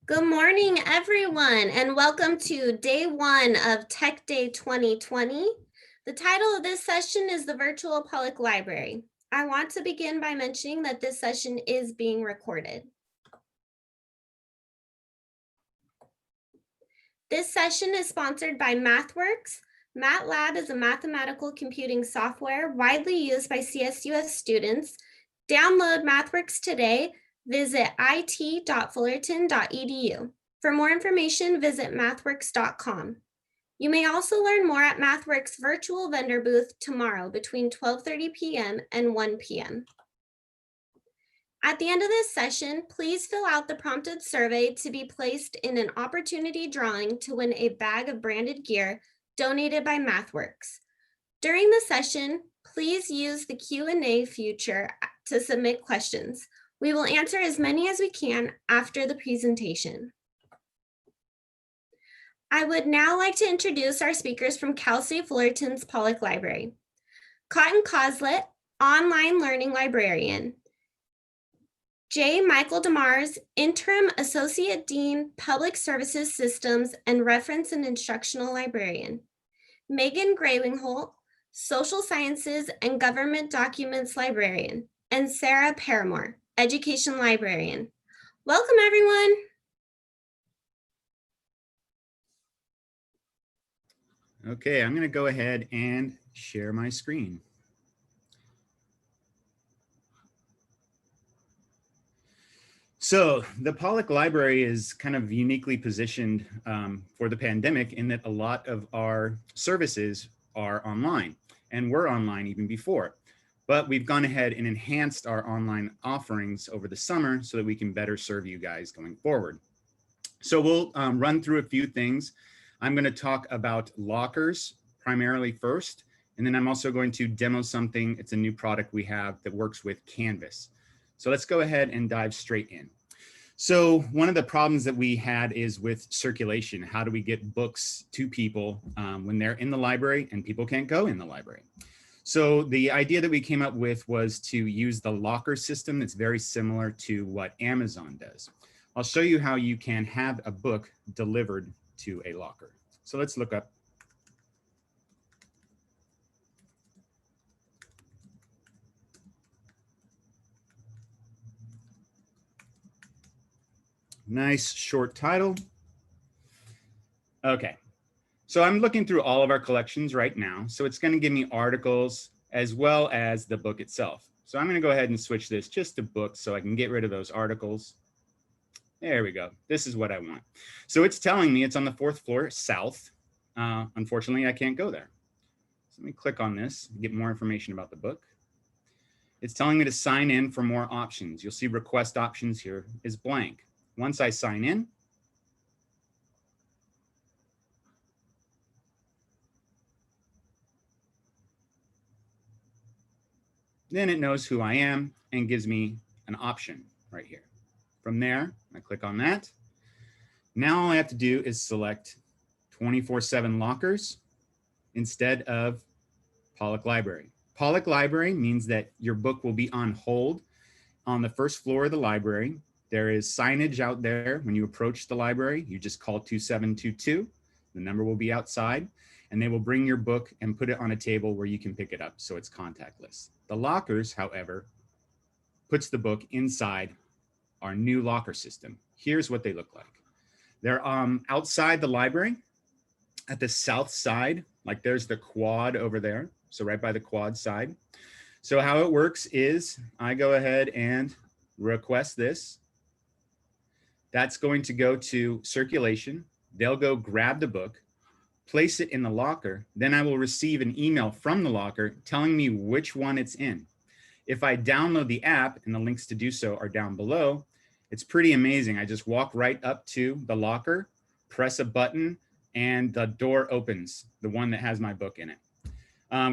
Good morning, everyone, and welcome to day one of Tech Day 2020. The title of this session is the Virtual Pollak Library. I want to begin by mentioning that this session is being recorded. This session is sponsored by MathWorks. MATLAB is a mathematical computing software widely used by CSUF students. Download MathWorks today. Visit it.fullerton.edu. For more information, visit mathworks.com. You may also learn more at MathWorks virtual vendor booth tomorrow between 12:30 p.m. and 1 p.m. At the end of this session, please fill out the prompted survey to be placed in an opportunity drawing to win a bag of branded gear donated by MathWorks. During the session, please use the Q&A feature to submit questions. We will answer as many as we can after the presentation. I would now like to introduce our speakers from Cal State Fullerton's Pollak Library. Cotton Coslett, online learning librarian. J. Michael DeMars, Interim Associate Dean, Public Services Systems and Reference and Instructional Librarian. Megan Graywingholt, Social Sciences and Government Documents Librarian. And Sarah Paramore, Education Librarian. Welcome, everyone. Okay, I'm going to go ahead and share my screen. So the Pollak Library is kind of uniquely positioned for the pandemic in that a lot of our services are online, and were online even before. But we've gone ahead and enhanced our online offerings over the summer so that we can better serve you guys going forward. So we'll run through a few things. I'm going to talk about lockers primarily first, and then I'm also going to demo something. It's a new product we have that works with Canvas. So let's go ahead and dive straight in. So one of the problems that we had is with circulation. How do we get books to people when they're in the library and people can't go in the library? So the idea that we came up with was to use the locker system that's very similar to what Amazon does. I'll show you how you can have a book delivered to a locker. So let's look up. Nice short title. Okay, so I'm looking through all of our collections right now. So it's going to give me articles as well as the book itself. So I'm going to go ahead and switch this just to books so I can get rid of those articles. There we go. This is what I want. So it's telling me it's on the 4th floor south. Unfortunately, I can't go there. So let me click on this and get more information about the book. It's telling me to sign in for more options. You'll see request options here is blank. Once I sign in, then it knows who I am and gives me an option right here. From there, I click on that. Now all I have to do is select 24/7 lockers instead of Pollak Library. Pollak Library means that your book will be on hold on the 1st floor of the library. There is signage out there. When you approach the library, you just call 2722. The number will be outside, and they will bring your book and put it on a table where you can pick it up, so it's contactless. The lockers, however, puts the book inside our new locker system. Here's what they look like. They're outside the library at the south side, like there's the quad over there. So right by the quad side. So how it works is I go ahead and request this. That's going to go to circulation. They'll go grab the book, place it in the locker. Then I will receive an email from the locker telling me which one it's in. If I download the app, and the links to do so are down below, it's pretty amazing. I just walk right up to the locker, press a button, and the door opens, the one that has my book in it.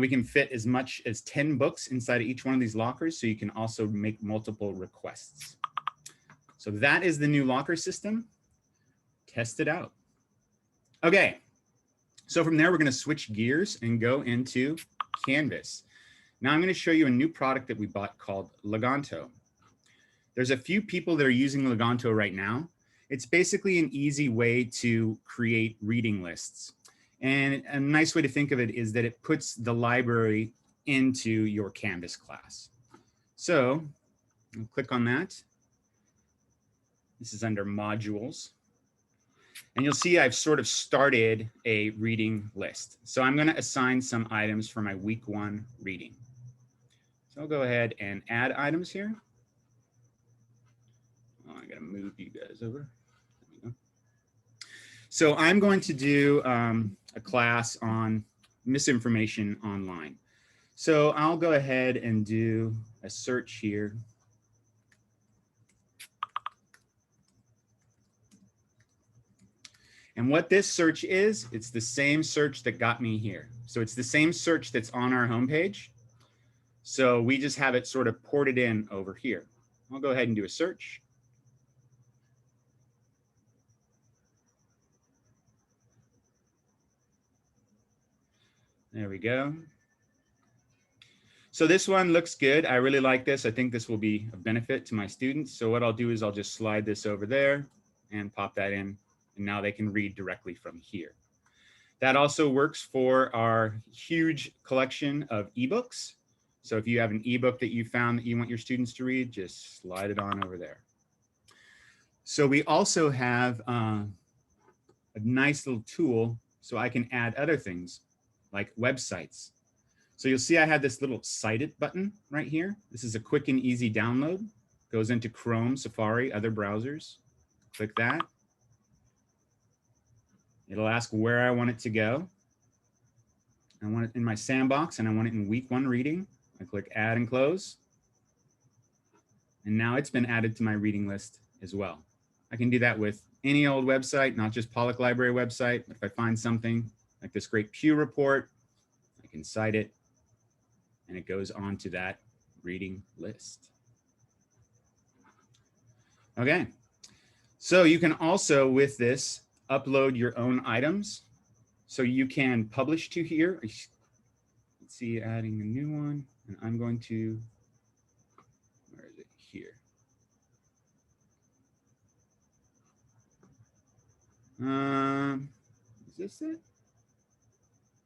We can fit as much as 10 books inside of each one of these lockers, so you can also make multiple requests. So that is the new locker system. Test it out. Okay, so from there, we're going to switch gears and go into Canvas. Now I'm going to show you a new product that we bought called Leganto. There's a few people that are using Leganto right now, It's basically an easy way to create reading lists. And a nice way to think of it is that it puts the library into your Canvas class. So I'll click on that. This is under modules. And you'll see I've sort of started a reading list. So I'm going to assign some items for my week 1 reading. So I'll go ahead and add items here. Oh, I got to move you guys over. There we go. So I'm going to do a class on misinformation online. So I'll go ahead and do a search here. And what this search is, it's the same search that got me here. So it's the same search that's on our homepage. So we just have it sort of ported in over here. I'll go ahead and do a search. There we go. So this one looks good. I really like this. I think this will be a benefit to my students. So what I'll do is I'll just slide this over there and pop that in. And now they can read directly from here. That also works for our huge collection of ebooks. So if you have an ebook that you found that you want your students to read, just slide it on over there. So we also have a nice little tool so I can add other things like websites. So you'll see I have this little Cite It button right here. This is a quick and easy download. Goes into Chrome, Safari, other browsers. Click that. It'll ask where I want it to go. I want it in my sandbox and I want it in week 1 reading. I click add and close. And now it's been added to my reading list as well. I can do that with any old website, not just Pollak Library website. But if I find something like this great Pew report, I can cite it and it goes on to that reading list. Okay, so you can also with this upload your own items. So you can publish to here. Let's see, adding a new one, and I'm going to, where is it? Here. Is this it?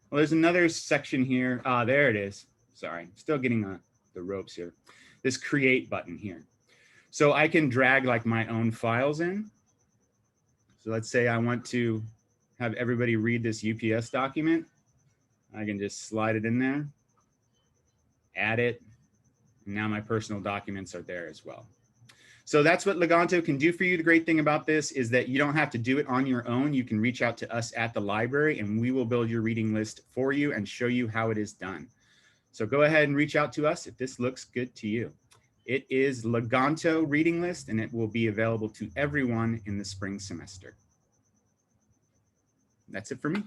Well, there's another section here. Ah, there it is. Sorry, still getting the ropes here. This create button here. So I can drag like my own files in. So let's say I want to have everybody read this UPS document. I can just slide it in there, add it, and now my personal documents are there as well. So that's what Leganto can do for you. The great thing about this is that you don't have to do it on your own. You can reach out to us at the library and we will build your reading list for you and show you how it is done. So go ahead and reach out to us if this looks good to you. It is Leganto reading list and it will be available to everyone in the spring semester. That's it for me.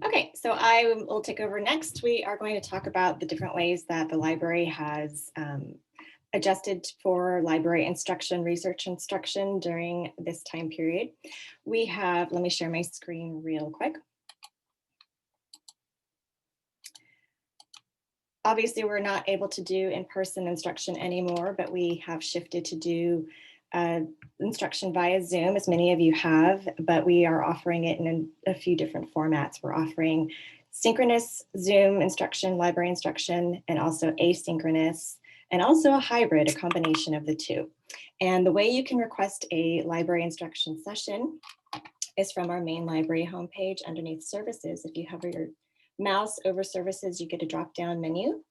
Okay, so I will take over next. We are going to talk about the different ways that the library has adjusted for library instruction, research instruction during this time period. We have, let me share my screen real quick. Obviously, we're not able to do in-person instruction anymore, but we have shifted to do instruction via Zoom, as many of you have, but we are offering it in a few different formats. We're offering synchronous Zoom instruction, library instruction, and also asynchronous, and also a hybrid, a combination of the two. And the way you can request a library instruction session is from our main library homepage underneath services. If you hover your mouse over services, you get a drop-down menu.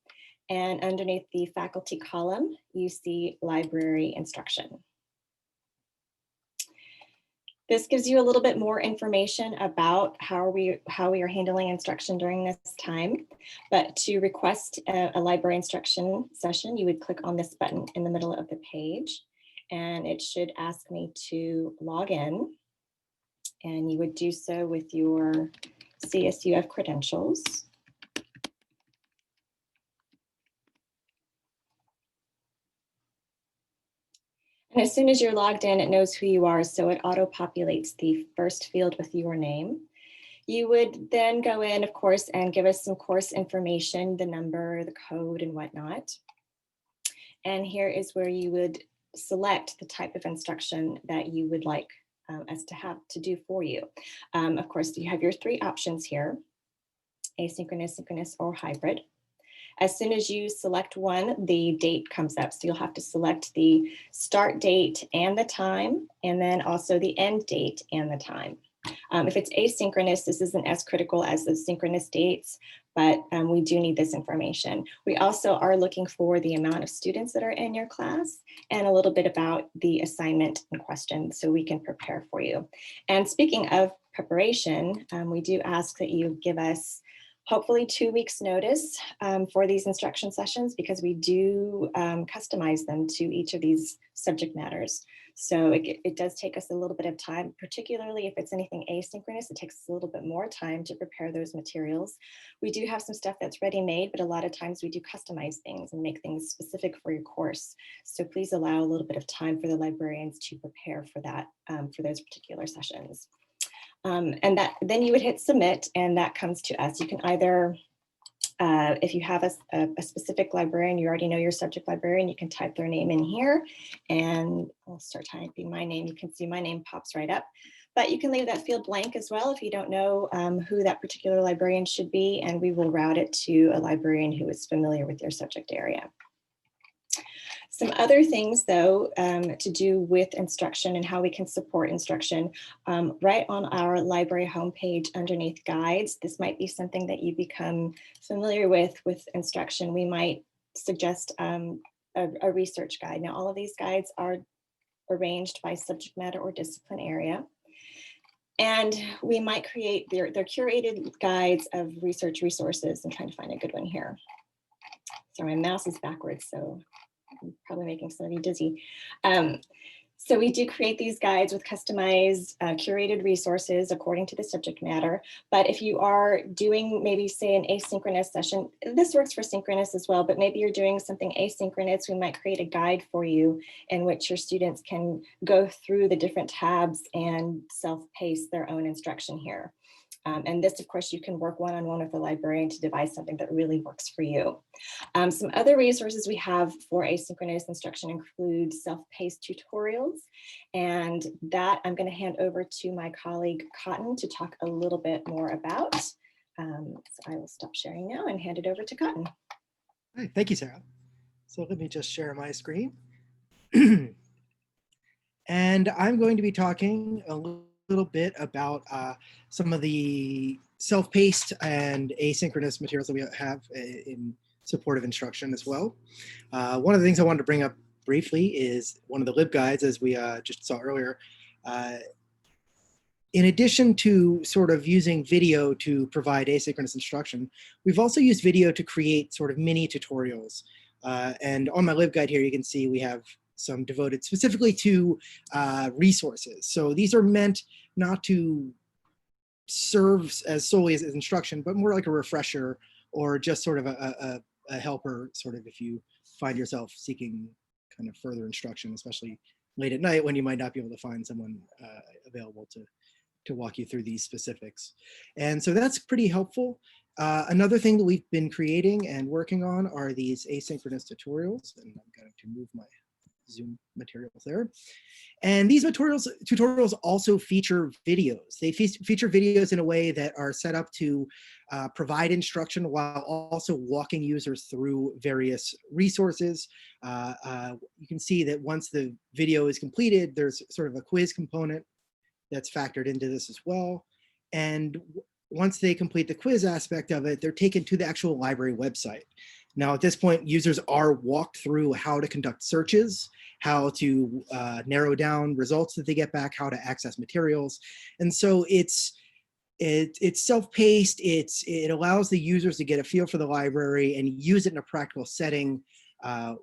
And underneath the faculty column, you see library instruction. This gives you a little bit more information about how we are handling instruction during this time. But to request a library instruction session, you would click on this button in the middle of the page, and it should ask me to log in. And you would do so with your CSUF credentials. And as soon as you're logged in, it knows who you are, so it auto-populates the first field with your name. You would then go in, of course, and give us some course information, the number, the code, and whatnot. And here is where you would select the type of instruction that you would like us to have to do for you. Of course, you have your three options here: asynchronous, synchronous, or hybrid. As soon as you select one, the date comes up. So you'll have to select the start date and the time, and then also the end date and the time. If it's asynchronous, this isn't as critical as the synchronous dates, but we do need this information. We also are looking for the amount of students that are in your class and a little bit about the assignment in question so we can prepare for you. And speaking of preparation, we do ask that you give us hopefully 2 weeks notice for these instruction sessions, because we do customize them to each of these subject matters. So it does take us a little bit of time, particularly if it's anything asynchronous. It takes us a little bit more time to prepare those materials. We do have some stuff that's ready-made, but a lot of times we do customize things and make things specific for your course. So please allow a little bit of time for the librarians to prepare for that, for those particular sessions. And then you would hit submit, and that comes to us. You can either, if you have a specific librarian, you already know your subject librarian, you can type their name in here, and I'll start typing my name. You can see my name pops right up, but you can leave that field blank as well if you don't know who that particular librarian should be, and we will route it to a librarian who is familiar with your subject area. Some other things, though, to do with instruction and how we can support instruction, right on our library homepage underneath guides. This might be something that you become familiar with instruction. We might suggest a research guide. Now, all of these guides are arranged by subject matter or discipline area. And we might create their curated guides of research resources. I'm trying to find a good one here. Sorry, my mouse is backwards, so I'm probably making some of you dizzy. So we do create these guides with customized, curated resources according to the subject matter. But if you are doing maybe say an asynchronous session, this works for synchronous as well, but maybe you're doing something asynchronous, we might create a guide for you in which your students can go through the different tabs and self-pace their own instruction here. And this, of course, you can work one-on-one with the librarian to devise something that really works for you. Some other resources we have for asynchronous instruction include self-paced tutorials. And that I'm going to hand over to my colleague Cotton to talk a little bit more about. So I will stop sharing now and hand it over to Cotton. All right, thank you, Sarah. So let me just share my screen. And I'm going to be talking a little bit about some of the self-paced and asynchronous materials that we have in support of instruction as well. One of the things I wanted to bring up briefly is one of the LibGuides, as we just saw earlier. In addition to sort of using video to provide asynchronous instruction, we've also used video to create sort of mini tutorials. And on my LibGuide here, you can see we have some devoted specifically to resources. So these are meant not to serve as solely as instruction, but more like a refresher or just sort of a helper, sort of if you find yourself seeking kind of further instruction, especially late at night when you might not be able to find someone available to walk you through these specifics. And so that's pretty helpful. Another thing that we've been creating and working on are these asynchronous tutorials, and I'm going to move my Zoom materials there. And these tutorials also feature videos. They feature videos in a way that are set up to provide instruction while also walking users through various resources. You can see that once the video is completed, there's sort of a quiz component that's factored into this as well. And once they complete the quiz aspect of it, they're taken to the actual library website. Now, at this point, users are walked through how to conduct searches, how to narrow down results that they get back, how to access materials. And so it's self-paced, it allows the users to get a feel for the library and use it in a practical setting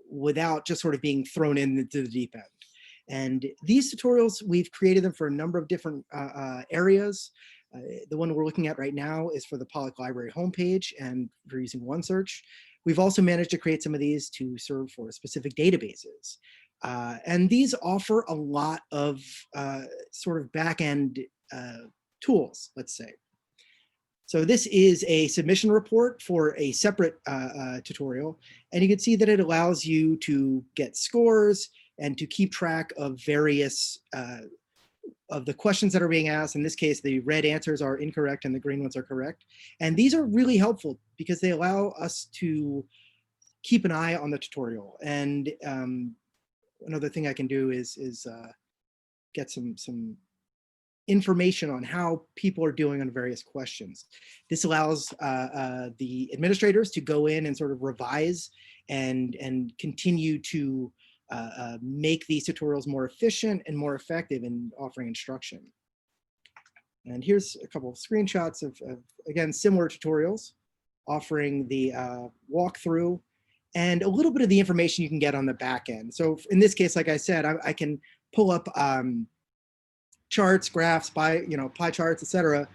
without just sort of being thrown into the deep end. And these tutorials, we've created them for a number of different areas. The one we're looking at right now is for the Pollak Library homepage, and we're using OneSearch. We've also managed to create some of these to serve for specific databases. And these offer a lot of sort of back-end tools, let's say. So this is a submission report for a separate tutorial, and you can see that it allows you to get scores and to keep track of various of the questions that are being asked. In this case, the red answers are incorrect and the green ones are correct. And these are really helpful because they allow us to keep an eye on the tutorial. And another thing I can do is get some information on how people are doing on various questions. This allows the administrators to go in and sort of revise and continue to make these tutorials more efficient and more effective in offering instruction. And here's a couple of screenshots of again, similar tutorials offering the walkthrough and a little bit of the information you can get on the back end. So in this case, like I said, I can pull up charts, graphs, pie charts, etc.,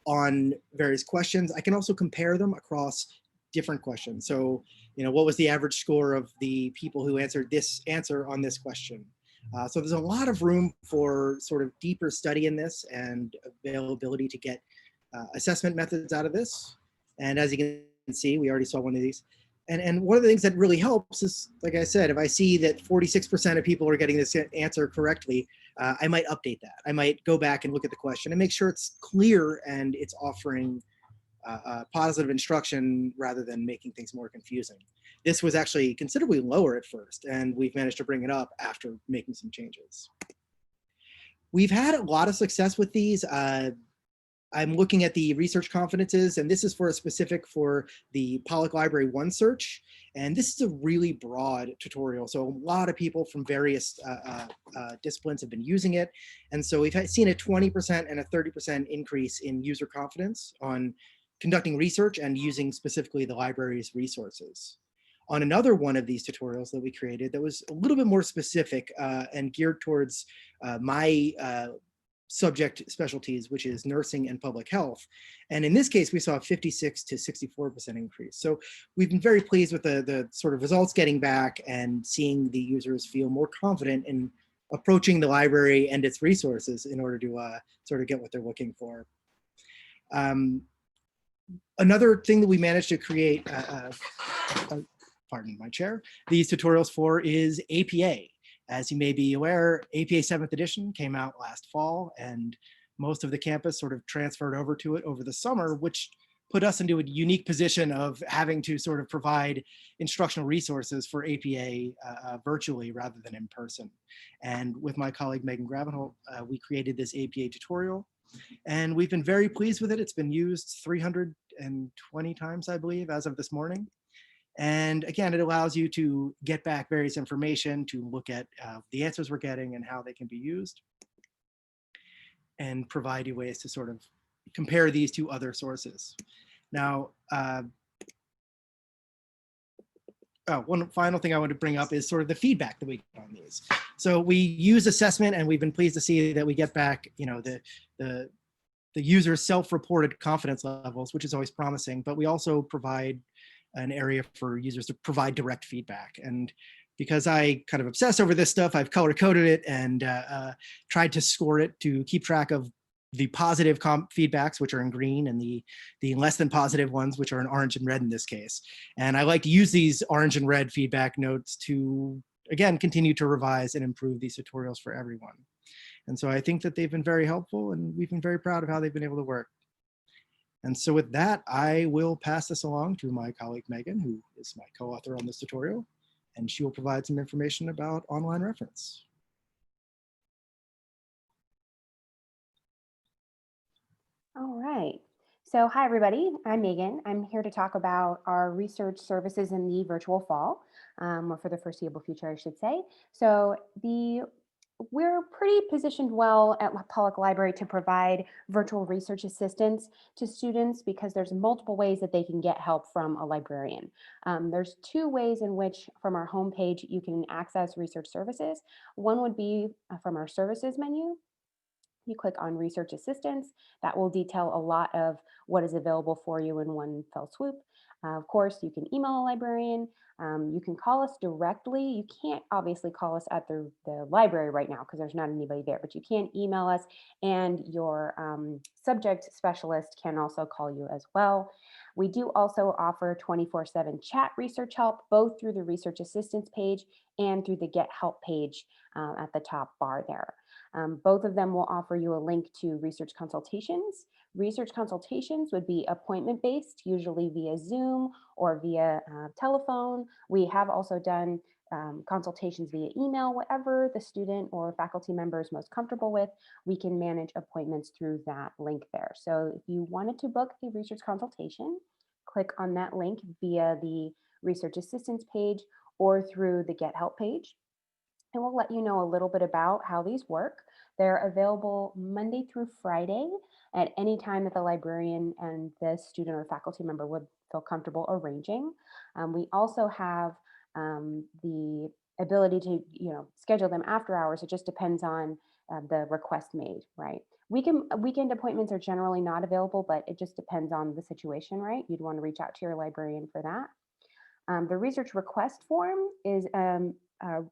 on various questions. I can also compare them across different questions. So, what was the average score of the people who answered this answer on this question? So there's a lot of room for sort of deeper study in this and availability to get assessment methods out of this. And as you can see, we already saw one of these. And one of the things that really helps is, like I said, if I see that 46% of people are getting this answer correctly, I might update that. I might go back and look at the question and make sure it's clear and it's offering positive instruction rather than making things more confusing. This was actually considerably lower at first, and we've managed to bring it up after making some changes. We've had a lot of success with these. I'm looking at the research confidences, and this is for the Pollak Library One Search. And this is a really broad tutorial. So a lot of people from various disciplines have been using it. And so we've seen a 20% and a 30% increase in user confidence on conducting research and using specifically the library's resources. On another one of these tutorials that we created that was a little bit more specific and geared towards my subject specialties, which is nursing and public health. And in this case, we saw a 56 to 64% increase. So we've been very pleased with the sort of results getting back and seeing the users feel more confident in approaching the library and its resources in order to sort of get what they're looking for. Another thing that we managed to create, pardon my chair, these tutorials for is APA. As you may be aware, APA 7th edition came out last fall, and most of the campus sort of transferred over to it over the summer, which put us into a unique position of having to sort of provide instructional resources for APA virtually rather than in person. And with my colleague, Megan Gravenholt, we created this APA tutorial, and we've been very pleased with it. It's been used 320 times, I believe, as of this morning. And again, it allows you to get back various information, to look at the answers we're getting and how they can be used, and provide you ways to sort of compare these to other sources. Now, one final thing I want to bring up is sort of the feedback that we get on these. So we use assessment, and we've been pleased to see that we get back, the user's self-reported confidence levels, which is always promising, but we also provide an area for users to provide direct feedback. And because I kind of obsess over this stuff, I've color coded it and tried to score it to keep track of the positive feedbacks, which are in green, and the less than positive ones, which are in orange and red in this case. And I like to use these orange and red feedback notes to, again, continue to revise and improve these tutorials for everyone. And so I think that they've been very helpful, and we've been very proud of how they've been able to work. And so with that, I will pass this along to my colleague, Megan, who is my co-author on this tutorial, and she will provide some information about online reference. All right. So hi, everybody. I'm Megan. I'm here to talk about our research services in the virtual fall, or for the foreseeable future, I should say. So we're pretty positioned well at Pollak Library to provide virtual research assistance to students because there's multiple ways that they can get help from a librarian. There's two ways in which from our homepage you can access research services. One would be from our services menu. You click on research assistance. That will detail a lot of what is available for you in one fell swoop. Of course, you can email a librarian. You can call us directly. You can't obviously call us at the library right now because there's not anybody there, but you can email us, and your subject specialist can also call you as well. We do also offer 24/7 chat research help, both through the research assistance page and through the Get Help page at the top bar there. Both of them will offer you a link to research consultations. Research consultations would be appointment based, usually via Zoom or via telephone. We have also done consultations via email, whatever the student or faculty member is most comfortable with. We can manage appointments through that link there. So if you wanted to book a research consultation, click on that link via the research assistance page or through the Get Help page. And we'll let you know a little bit about how these work. They're available Monday through Friday at any time that the librarian and the student or faculty member would feel comfortable arranging. We also have the ability to, schedule them after hours. It just depends on the request made, right? Weekend appointments are generally not available, but it just depends on the situation, right? You'd want to reach out to your librarian for that. The research request form is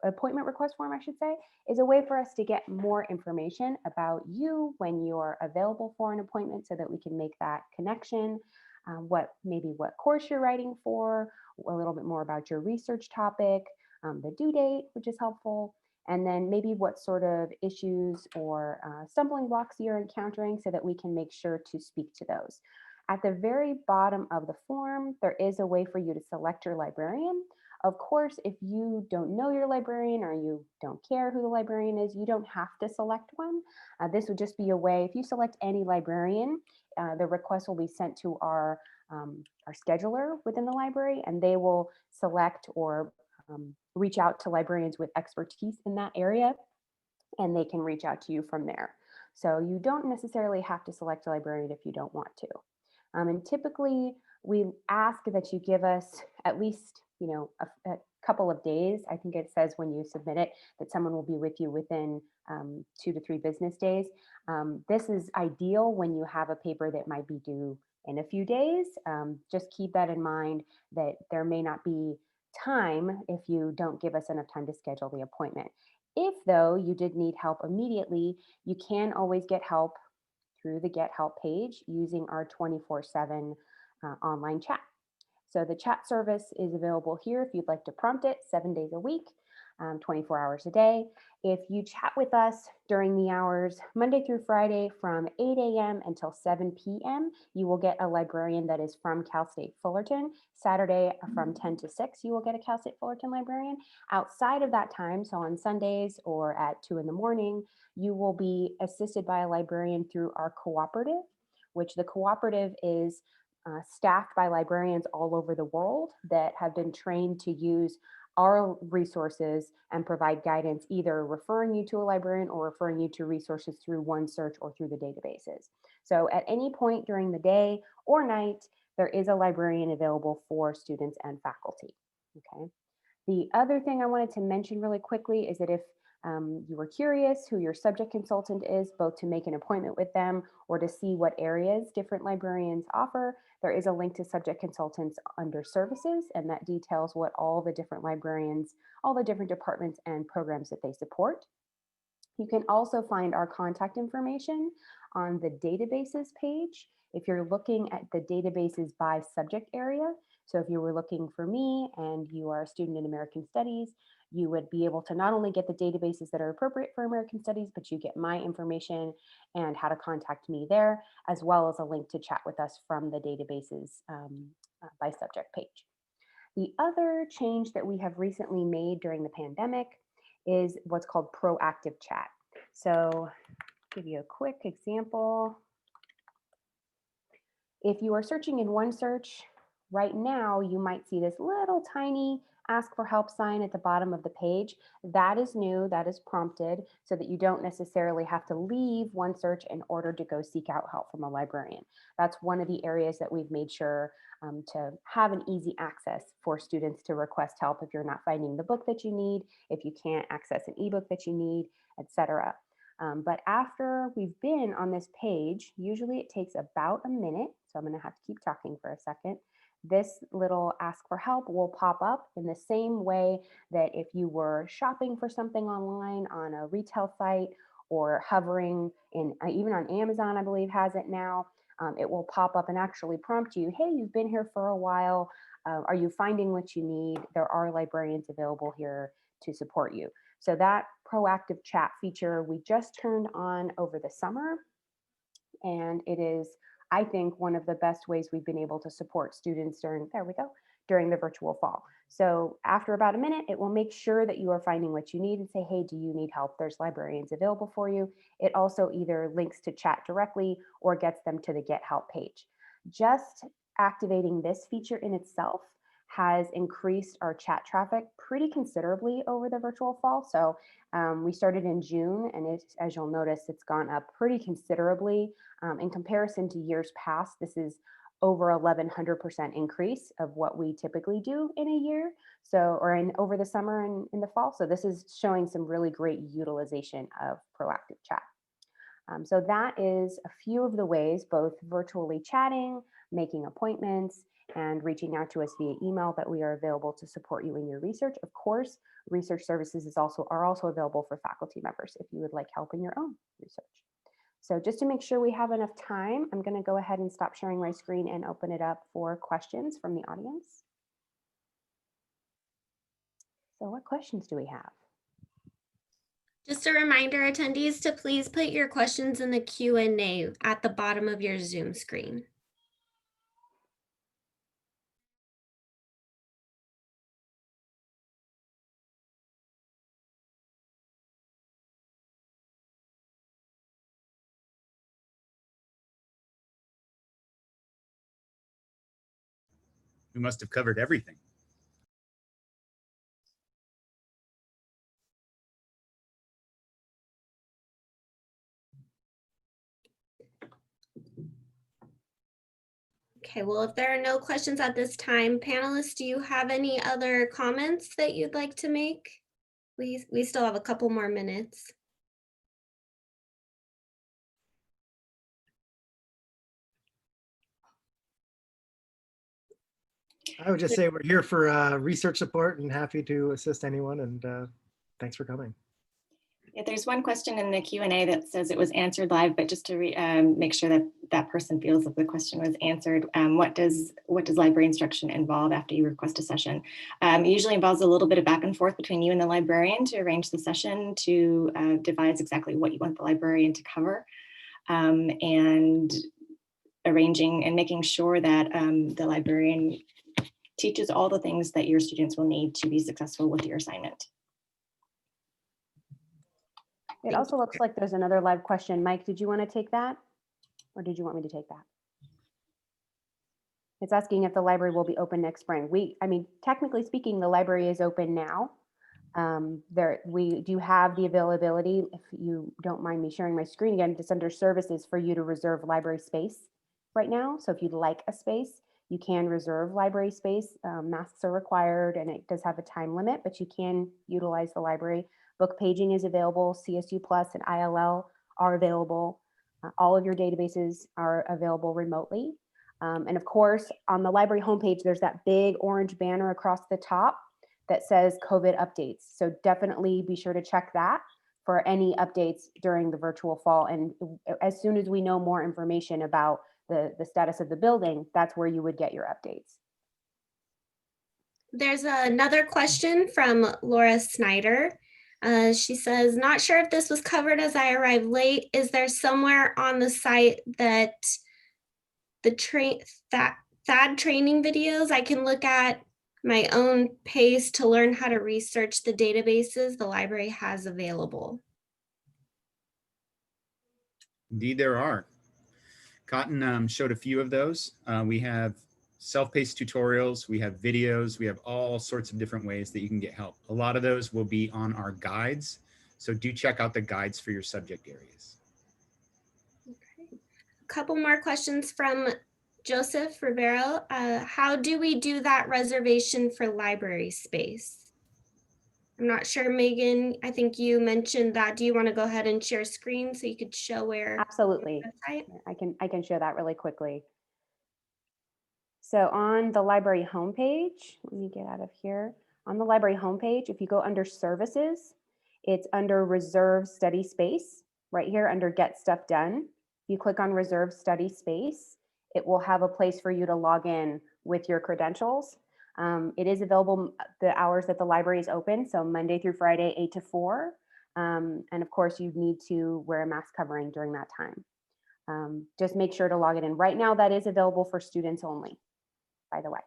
appointment request form, I should say, is a way for us to get more information about you when you're available for an appointment so that we can make that connection, what course you're writing for, a little bit more about your research topic, the due date, which is helpful, and then maybe what sort of issues or stumbling blocks you're encountering so that we can make sure to speak to those. At the very bottom of the form, there is a way for you to select your librarian. Of course, if you don't know your librarian or you don't care who the librarian is, you don't have to select one. This would just be a way, if you select any librarian, the request will be sent to our scheduler within the library, and they will select or reach out to librarians with expertise in that area, and they can reach out to you from there. So you don't necessarily have to select a librarian if you don't want to. And typically, we ask that you give us at least, a couple of days. I think it says when you submit it that someone will be with you within 2 to 3 business days. This is ideal when you have a paper that might be due in a few days. Just keep that in mind that there may not be time if you don't give us enough time to schedule the appointment. If, though, you did need help immediately, you can always get help through the Get Help page using our 24/7 online chat. So the chat service is available here if you'd like to prompt it 7 days a week, 24 hours a day. If you chat with us during the hours Monday through Friday from 8 a.m. until 7 p.m., you will get a librarian that is from Cal State Fullerton. Saturday from 10 to 6, you will get a Cal State Fullerton librarian. Outside of that time, so on Sundays or at 2 in the morning, you will be assisted by a librarian through our cooperative, which the cooperative is staffed by librarians all over the world that have been trained to use our resources and provide guidance, either referring you to a librarian or referring you to resources through OneSearch or through the databases. So at any point during the day or night, there is a librarian available for students and faculty. Okay. The other thing I wanted to mention really quickly is that if you were curious who your subject consultant is, both to make an appointment with them or to see what areas different librarians offer, there is a link to subject consultants under services, and that details what all the different librarians, all the different departments and programs that they support. You can also find our contact information on the databases page. If you're looking at the databases by subject area, so if you were looking for me and you are a student in American Studies, you would be able to not only get the databases that are appropriate for American Studies, but you get my information and how to contact me there, as well as a link to chat with us from the databases by subject page. The other change that we have recently made during the pandemic is what's called proactive chat. So I'll give you a quick example. If you are searching in OneSearch right now, you might see this little tiny ask for help sign at the bottom of the page. That is new, that is prompted so that you don't necessarily have to leave OneSearch in order to go seek out help from a librarian. That's one of the areas that we've made sure to have an easy access for students to request help if you're not finding the book that you need, if you can't access an ebook that you need, etc. But after we've been on this page, usually it takes about a minute. So I'm going to have to keep talking for a second. This little ask for help will pop up in the same way that if you were shopping for something online on a retail site or hovering in, even on Amazon, I believe has it now, it will pop up and actually prompt you, hey, you've been here for a while. Are you finding what you need? There are librarians available here to support you. So that proactive chat feature we just turned on over the summer, and it is, I think, one of the best ways we've been able to support students during the virtual fall. So after about a minute, it will make sure that you are finding what you need and say, hey, do you need help? There's librarians available for you. It also either links to chat directly or gets them to the Get Help page. Just activating this feature in itself has increased our chat traffic pretty considerably over the virtual fall. So we started in June, and as you'll notice, it's gone up pretty considerably. In comparison to years past, this is over 1,100% increase of what we typically do in a year. So, or in over the summer and in the fall. So this is showing some really great utilization of proactive chat. So that is a few of the ways, both virtually chatting, making appointments, and reaching out to us via email, that we are available to support you in your research. Of course, research services are also available for faculty members if you would like help in your own research. So just to make sure we have enough time, I'm going to go ahead and stop sharing my screen and open it up for questions from the audience. So what questions do we have? Just a reminder, attendees, to please put your questions in the Q&A at the bottom of your Zoom screen. We must have covered everything. Okay, well, if there are no questions at this time, panelists, do you have any other comments that you'd like to make? We still have a couple more minutes. I would just say we're here for research support and happy to assist anyone, and thanks for coming. Yeah, there's one question in the Q&A that says it was answered live, but just to make sure that that person feels that the question was answered, what does library instruction involve after you request a session? It usually involves a little bit of back and forth between you and the librarian to arrange the session, to devise exactly what you want the librarian to cover, and arranging and making sure that the librarian teaches all the things that your students will need to be successful with your assignment. It also looks like there's another live question. Mike, did you want to take that? Or did you want me to take that? It's asking if the library will be open next spring. I mean, technically speaking, the library is open now. We do have the availability, if you don't mind me sharing my screen again, just under services for you to reserve library space right now. So if you'd like a space, you can reserve library space. Masks are required and it does have a time limit, but you can utilize the library. Book paging is available. CSU Plus and ILL are available. All of your databases are available remotely. And of course, on the library homepage, there's that big orange banner across the top that says COVID updates. So definitely be sure to check that for any updates during the virtual fall. And as soon as we know more information about the status of the building, that's where you would get your updates. There's another question from Laura Snyder. She says, not sure if this was covered as I arrived late. Is there somewhere on the site that the THAAD training videos I can look at my own pace to learn how to research the databases the library has available? Indeed, there are. Cotton showed a few of those. We have self-paced tutorials, we have videos, we have all sorts of different ways that you can get help. A lot of those will be on our guides, so do check out the guides for your subject areas. Okay. A couple more questions from Joseph Rivero. How do we do that reservation for library space? I'm not sure, Megan, I think you mentioned that. Do you want to go ahead and share screen so you could show where? Absolutely. Website? I can show that really quickly. So on the library homepage, let me get out of here. On the library homepage, if you go under services, it's under reserve study space right here under get stuff done. If you click on reserve study space, it will have a place for you to log in with your credentials. It is available the hours that the library is open, so Monday through Friday, 8 to 4. And of course, you need to wear a mask covering during that time. Just make sure to log it in. Right now, that is available for students only, by the way.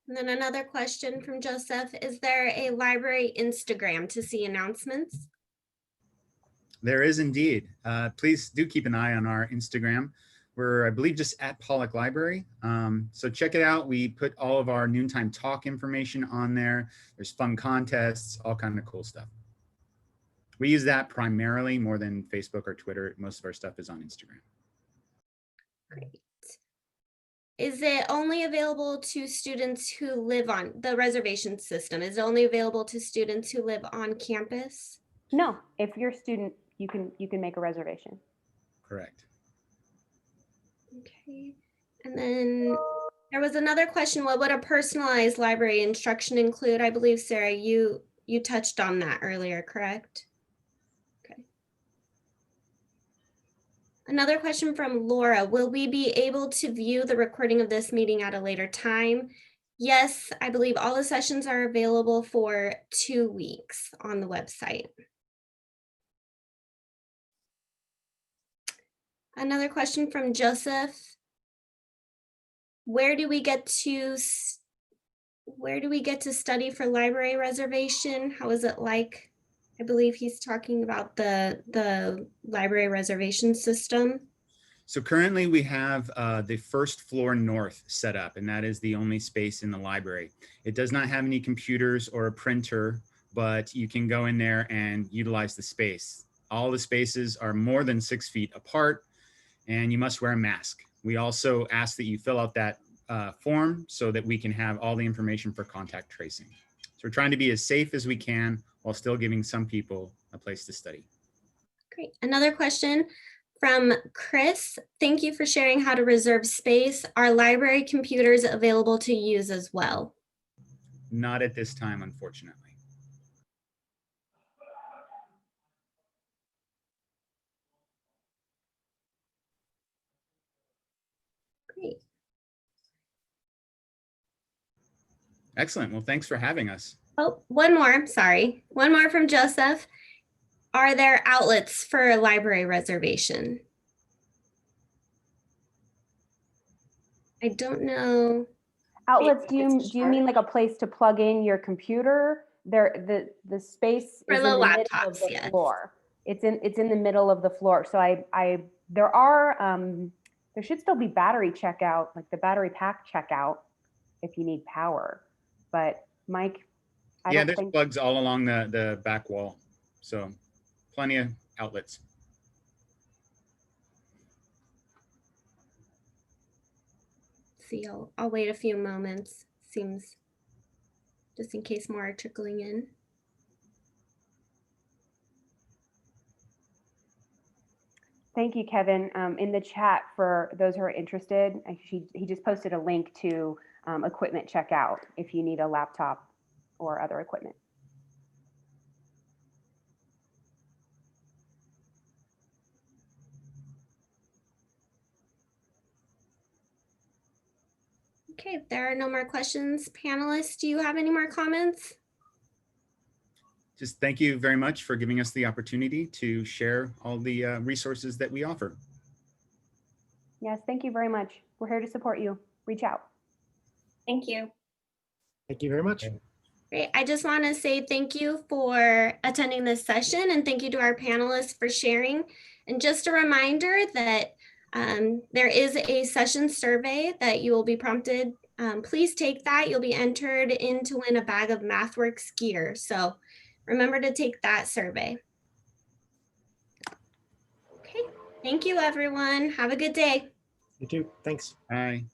And then another question from Joseph, is there a library Instagram to see announcements? There is indeed. Please do keep an eye on our Instagram. We're, I believe, just at Pollak Library. So check it out. We put all of our noontime talk information on there. There's fun contests, all kind of cool stuff. We use that primarily more than Facebook or Twitter. Most of our stuff is on Instagram. Great. Is it only available to students who live on the reservation system? Is it only available to students who live on campus? No, if you're a student, you can make a reservation. Correct. Okay. And then there was another question. What would a personalized library instruction include? I believe, Sarah, you touched on that earlier, correct? Okay. Another question from Laura. Will we be able to view the recording of this meeting at a later time? Yes, I believe all the sessions are available for 2 weeks on the website. Another question from Joseph. Where do we get to study for library reservation? How is it like? I believe he's talking about the library reservation system. So currently we have the first floor north set up, and that is the only space in the library. It does not have any computers or a printer, but you can go in there and utilize the space. All the spaces are more than 6 feet apart, and you must wear a mask. We also ask that you fill out that form so that we can have all the information for contact tracing. So we're trying to be as safe as we can while still giving some people a place to study. Great. Another question from Chris. Thank you for sharing how to reserve space. Are library computers available to use as well? Not at this time, unfortunately. Great. Excellent. Well, thanks for having us. Oh, one more, sorry. One more from Joseph. Are there outlets for library reservation? I don't know. Outlets, do you mean like a place to plug in your computer? There, the space For is the in the middle of laptops, the yes. floor. It's in the middle of the floor. So there are there should still be battery checkout, like the battery pack checkout, if you need power. But Mike, I Yeah, don't there's think plugs all along the back wall. So plenty of outlets. See, I'll wait a few moments. Seems just in case more are trickling in. Thank you, Kevin. In the chat, for those who are interested, he just posted a link to equipment checkout if you need a laptop or other equipment. Okay, if there are no more questions, panelists, do you have any more comments? Just thank you very much for giving us the opportunity to share all the resources that we offer. Yes, thank you very much. We're here to support you. Reach out. Thank you. Thank you very much. Great. I just want to say thank you for attending this session and thank you to our panelists for sharing. And just a reminder that there is a session survey that you will be prompted. Please take that. You'll be entered in to win a bag of MathWorks gear. So remember to take that survey. Okay. Thank you, everyone. Have a good day. You too. Thanks. Bye.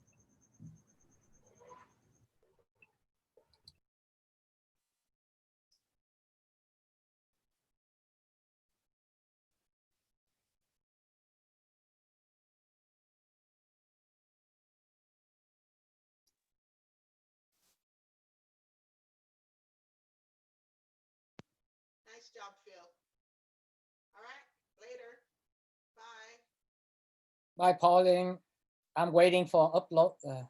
Nice job, Phil. All right, later. Bye. Bye, Pauline. I'm waiting for upload.